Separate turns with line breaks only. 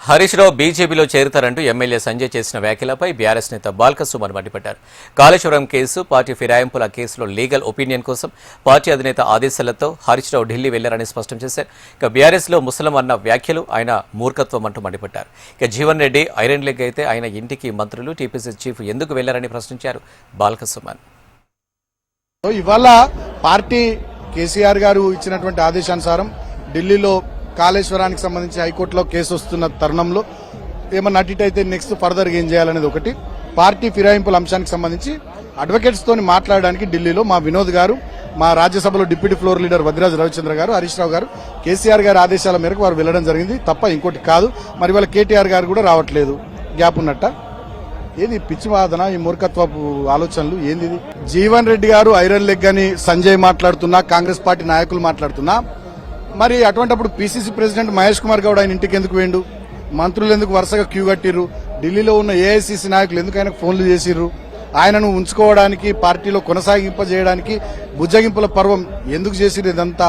హరీష్ రావు బీజేపీలో చేరుతారంటూ ఎమ్మెల్యే సంజయ్ చేసిన వ్యాఖ్యలపై బీఆర్ఎస్ నేత బాల్క సుమన్ మండిపడ్డారు. కాళేశ్వరం కేసు, పార్టీ ఫిరాయింపుల కేసులో లీగల్ ఒపీనియన్ కోసం పార్టీ అధినేత ఆదేశాలతో హరీష్ రావు ఢిల్లీ వెళ్లారని స్పష్టం చేశారు. ఇక బీఆర్ఎస్ లో ముసలం అన్న వ్యాఖ్యలు ఆయన మూర్ఖత్వం అంటూ మండిపడ్డారు. ఇక జీవన్ రెడ్డి ఐరన్ లెగ్ అయితే ఆయన ఇంటికి మంత్రులు, టీపీసీ చీఫ్ ఎందుకు వెళ్లారని ప్రశ్నించారు బాల్క సుమన్.
ఇవాళ పార్టీ కేసీఆర్ గారు ఇచ్చినటువంటి ఆదేశానుసారం ఢిల్లీలో కాళేశ్వరానికి సంబంధించి హైకోర్టులో కేసు వస్తున్న తరుణంలో ఏమన్నా అటు నెక్స్ట్ ఫర్దర్ ఏం చేయాలనేది ఒకటి. పార్టీ ఫిరాయింపుల అంశానికి సంబంధించి అడ్వకేట్స్ తోని మాట్లాడడానికి ఢిల్లీలో మా వినోద్ గారు, మా రాజ్యసభలో deputy floor leader Vaddiraju Ravichandra గారు, హరీష్ రావు గారు కేసీఆర్ గారి ఆదేశాల మేరకు వారు వెళ్లడం జరిగింది తప్ప ఇంకోటి కాదు. మరి వాళ్ళ కేటీఆర్ గారు కూడా రావట్లేదు. గ్యాప్ ఉన్నట్ట ఏది పిచ్చి వాదన, ఈ మూర్ఖత్వపు ఆలోచనలు ఏంది? జీవన్ రెడ్డి గారు ఐరన్ లెగ్ అని సంజయ్ మాట్లాడుతున్నా, కాంగ్రెస్ పార్టీ నాయకులు మాట్లాడుతున్నా, మరి అటువంటిప్పుడు పీసీసీ ప్రెసిడెంట్ మహేష్ కుమార్ గౌడ్ ఆయన ఇంటికి ఎందుకు వేయండు? మంత్రులు ఎందుకు వరుసగా క్యూ కట్టిర్రు? ఢిల్లీలో ఉన్న ఏఐసీసీ నాయకులు ఎందుకు ఆయనకు ఫోన్లు చేసిర్రు? ఆయనను ఉంచుకోవడానికి, పార్టీలో కొనసాగింపజేయడానికి బుజ్జగింపుల పర్వం ఎందుకు చేసిర్రు? ఇదంతా